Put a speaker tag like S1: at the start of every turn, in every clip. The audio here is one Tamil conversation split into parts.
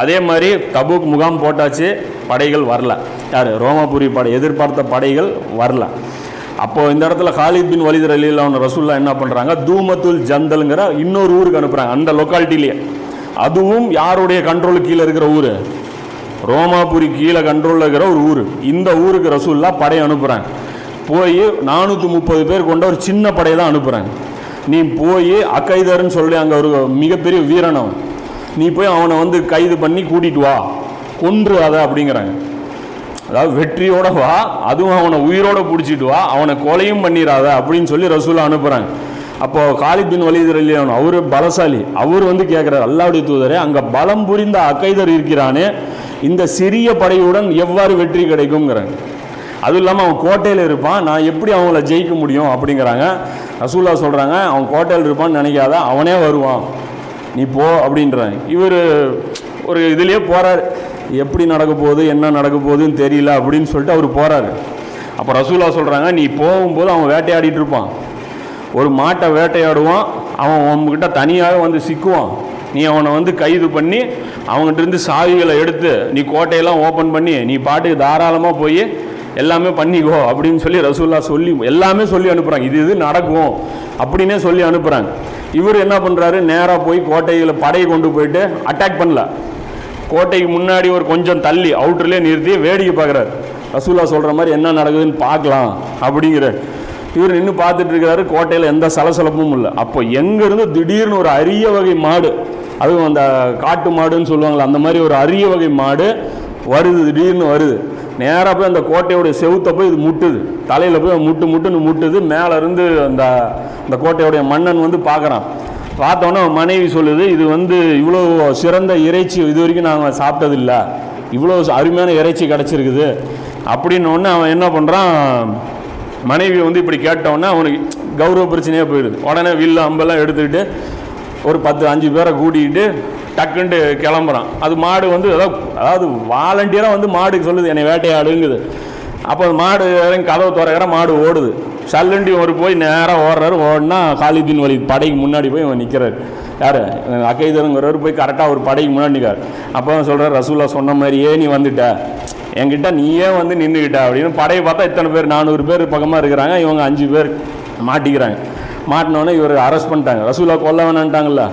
S1: அதே மாதிரி தபூக் முகாம் போட்டாச்சு, படைகள் வரல. யார்? ரோமாபுரி படை, எதிர்பார்த்த படைகள் வரல. அப்போது இந்த இடத்துல காலித் பின் வலித் ரலியல்லாஹு அன்ஹு ரசூலுல்லாஹ் என்ன பண்ணுறாங்க, தூமத்துல் ஜந்தல்ங்கிற இன்னொரு ஊருக்கு அனுப்புகிறாங்க, அந்த லொக்காலிட்டிலேயே. அதுவும் யாருடைய கண்ட்ரோலுக்கு கீழே இருக்கிற ஊர்? ரோமாபுரி கீழே கண்ட்ரோலில் இருக்கிற ஒரு ஊர். இந்த ஊருக்கு ரசூலுல்லாஹ் படையை அனுப்புகிறாங்க. போய் 430 பேர் கொண்ட ஒரு சின்ன படையை தான் அனுப்புகிறாங்க. நீ போய் அக்கைதர்ன்னு சொல்லி அங்கே ஒரு மிகப்பெரிய வீரனவன், நீ போய் அவனை வந்து கைது பண்ணி கூட்டிகிட்டு வா, கொன்று அதை அப்படிங்கிறாங்க. அதாவது வெற்றியோட வா, அதுவும் அவனை உயிரோட பிடிச்சிட்டு வா, அவனை கொலையும் பண்ணிடாத அப்படின்னு சொல்லி ரசூலுல்லாஹ் அனுப்புகிறாங்க. அப்போது காலித் பின் வலித் ரலியல்லாஹு அன்ஹு அவர் பலசாலி, அவர் வந்து கேட்குறாரு, அல்லாஹ்வுடைய தூதரே, அங்கே பலம் புரிந்த அக்கைதர் இருக்கிறானே, இந்த சிறிய படையுடன் எவ்வாறு வெற்றி கிடைக்கும்ங்கிறாங்க. அதுவும் இல்லாமல் அவன் கோட்டையில் இருப்பான், நான் எப்படி அவங்கள ஜெயிக்க முடியும் அப்படிங்கிறாங்க. ரசூலுல்லாஹ் சொல்கிறாங்க, அவன் கோட்டையில் இருப்பான்னு நினைக்காத, அவனே வருவான், நீ போ அப்படின்றாங்க. இவர் ஒரு இதுலேயே போகிறார், எப்படி நடக்க போகுது என்ன நடக்க போகுதுன்னு தெரியல அப்படின்னு சொல்லிட்டு அவர் போகிறாரு. அப்போ ரசூலுல்லாஹ் சொல்கிறாங்க, நீ போகும்போது அவன் வேட்டையாடிட்டு இருப்பான், ஒரு மாட்டை வேட்டையாடுவான், அவன் உங்ககிட்ட தனியாக வந்து சிக்குவான், நீ அவனை வந்து கைது பண்ணி அவங்ககிட்ட சாவிகளை எடுத்து நீ கோட்டையெல்லாம் ஓப்பன் பண்ணி நீ பாட்டுக்கு தாராளமாக போய் எல்லாமே பண்ணிக்கோ அப்படின்னு சொல்லி ரசூலுல்லாஹ் சொல்லி எல்லாமே சொல்லி அனுப்புகிறாங்க. இது நடக்கும் அப்படின்னே சொல்லி அனுப்புகிறாங்க. இவர் என்ன பண்ணுறாரு, நேராக போய் கோட்டையில் படையை கொண்டு போயிட்டு அட்டாக் பண்ணல, கோட்டைக்கு முன்னாடி ஒரு கொஞ்சம் தள்ளி அவுட்டர்லேயே நிறுத்தி வேடிக்கை பார்க்குறாரு. ரசூலுல்லாஹ் சொல்கிற மாதிரி என்ன நடக்குதுன்னு பார்க்கலாம் அப்படிங்கிற இவர் நின்று பார்த்துட்டு இருக்கிறாரு. கோட்டையில் எந்த சலசலப்பும் இல்லை. அப்போ எங்கேருந்து திடீர்னு ஒரு அரிய வகை மாடு, அதுவும் அந்த காட்டு மாடுன்னு சொல்லுவாங்களே, அந்த மாதிரி ஒரு அரிய வகை மாடு வருது, திடீர்னு வருது. நேராக போய் அந்த கோட்டையோடைய செவுத்தை போய் இது முட்டுது, தலையில் போய் முட்டுன்னு முட்டுது. மேலே இருந்து அந்த கோட்டையோடைய மன்னன் வந்து பார்க்குறான். பார்த்தோன்னே மனைவி சொல்லுது, இது வந்து இவ்வளோ சிறந்த இறைச்சி இது வரைக்கும் நாங்கள் சாப்பிட்டதில்லை, இவ்வளோ அருமையான இறைச்சி கிடச்சிருக்குது அப்படின்னோடனே அவன் என்ன பண்ணுறான், மனைவி வந்து இப்படி கேட்டவுடனே அவனுக்கு கௌரவ பிரச்சனையாக போயிடுது. உடனே வில்லு அம்பெல்லாம் எடுத்துக்கிட்டு ஒரு 10-5 பேரை கூட்டிக்கிட்டு டக்குன்ட்டு கிளம்புறான். அது மாடு வந்து அதாவது வாலண்டியராக வந்து மாடுக்கு சொல்லுது, என்னை வேட்டையாடுங்குது. அப்போ மாடு கதவை திறக்கிற, மாடு ஓடுது. சல்லுண்டி ஒரு போய் நேராக ஓடுறாரு. ஓடினா காலித் பின் வலித் படைக்கு முன்னாடி போய் அவன் நிற்கிறாரு. யார்? அக்கைதருங்கிறவர் போய் கரெக்டாக ஒரு படைக்கு முன்னாடி நிற்கார். அப்போ தான் சொல்கிறார், ரசூலுல்லாஹ் சொன்ன மாதிரியே நீ வந்துட்ட, என்கிட்ட நீயே வந்து நின்றுக்கிட்ட அப்படின்னு. படையை பார்த்தா இத்தனை பேர் 400 பேர் பக்கமாக இருக்கிறாங்க, இவங்க 5 பேர் மாட்டிக்கிறாங்க. மாட்டினோடனே இவர் அரெஸ்ட் பண்ணிட்டாங்க. ரசூலுல்லாஹ் கொல்ல வேணான்ட்டாங்கல்ல,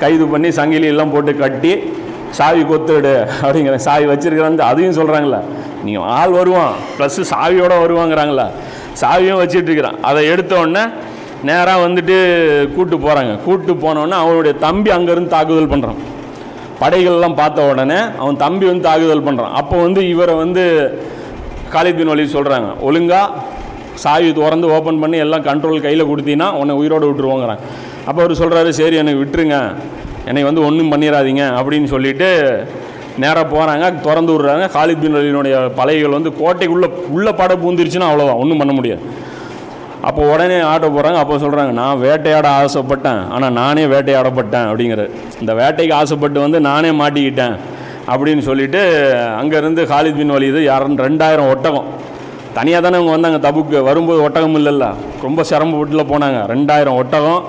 S1: கைது பண்ணி சங்கிலி எல்லாம் போட்டு கட்டி சாவி கொத்துடு அப்படிங்கிற, சாவி வச்சிருக்கிறாங்க அதையும் சொல்கிறாங்களே, நீங்கள் ஆள் வருவான் ப்ளஸ் சாவியோடு வருவாங்கிறாங்களா, சாவியும் வச்சுட்டு இருக்கிறான். அதை எடுத்தோடனே நேராக வந்துட்டு கூப்பிட்டு போகிறாங்க. கூப்பிட்டு போனோடனே அவனுடைய தம்பி அங்கேருந்து தாக்குதல் பண்ணுறான். படைகள்லாம் பார்த்த உடனே அவன் தம்பி வந்து தாக்குதல் பண்ணுறான். அப்போ வந்து இவரை வந்து காலித் பின் வலித் சொல்கிறாங்க, ஒழுங்காக சாவி திறந்து ஓப்பன் பண்ணி எல்லாம் கண்ட்ரோல் கையில் கொடுத்தீங்கன்னா உன்னை உயிரோடு விட்டுருவோங்கிறாங்க. அப்போ அவர் சொல்கிறாரு, சரி எனக்கு விட்டுருங்க, என்னை வந்து ஒன்றும் பண்ணிடாதீங்க அப்படின்னு சொல்லிவிட்டு நேராக போகிறாங்க, திறந்து விட்றாங்க. காலித் பின் வலிதினுடைய பலைகள் வந்து கோட்டைக்குள்ளே படை பூந்துருச்சுன்னா அவ்வளோதான், ஒன்றும் பண்ண முடியாது. அப்போ உடனே ஆட்ட போகிறாங்க. அப்போ சொல்கிறாங்க, நான் வேட்டையாட ஆசைப்பட்டேன், ஆனால் நானே வேட்டையாடப்பட்டேன் அப்படிங்கிறது. இந்த வேட்டைக்கு ஆசைப்பட்டு வந்து நானே மாட்டிக்கிட்டேன் அப்படின்னு சொல்லிவிட்டு அங்கேருந்து காலித் பின் வலிது 2000 ஒட்டகம், தனியாக தானே அவங்க வந்தாங்க தபுக்கு, வரும்போது ஒட்டகம் இல்லைல்ல, ரொம்ப சிரமப்பட்டுல போனாங்க. 2000 ஒட்டகம்,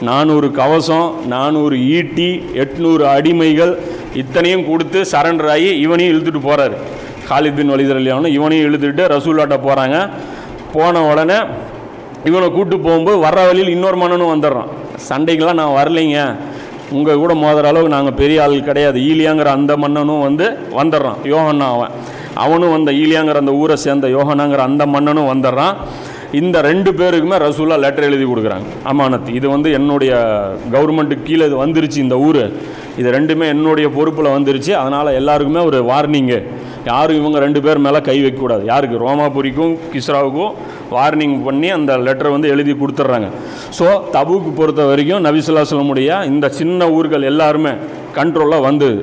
S1: 400 கவசம், 400 ஈட்டி, 800 அடிமைகள், இத்தனையும் கொடுத்து சரண்டர் ஆகி இவனையும் இழுத்துட்டு போகிறாரு. காலித் பின் வலித் ரலியல்லாஹு அன்ஹு இவனையும் இழுத்துட்டு ரசூலுல்லாஹ்ட்ட போகிறாங்க. போன உடனே இவனை கூப்பிட்டு போகும்போது வர்ற வழியில் இன்னொரு மன்னனும் வந்துடுறான். சண்டைக்கெல்லாம் நான் வரலைங்க, உங்கள் கூட மோதுற அளவுக்கு நாங்கள் பெரிய ஆள் கிடையாது, ஈலியாங்கிற அந்த மன்னனும் வந்துடுறான். யோஹன்னா அவனும் வந்த ஈலியாங்கிற அந்த ஊரை சேர்ந்த யோஹனாங்கிற அந்த மன்னனும் வந்துடுறான். இந்த 2 பேருக்குமே ரசூலுல்லாஹ் லெட்டர் எழுதி கொடுக்குறாங்க, அமானத், இது வந்து என்னுடைய கவர்மெண்ட்டுக்கு கீழே இது வந்துருச்சு, இந்த ஊர் இது 2மே என்னுடைய பொறுப்பில் வந்துருச்சு, அதனால் எல்லாருக்குமே ஒரு வார்னிங்கு, யாரும் இவங்க 2 பேர் மேலே கை வைக்கக்கூடாது. யாருக்கு? ரோமாபுரிக்கும் கிஸ்ராவுக்கும் வார்னிங் பண்ணி அந்த லெட்டரை வந்து எழுதி கொடுத்துட்றாங்க. ஸோ தபூக்கு பொறுத்த வரைக்கும் நபி ஸல்லல்லாஹு அலைஹி வஸல்லம் இந்த சின்ன ஊர்கள் எல்லாருமே கண்ட்ரோலில் வந்தது.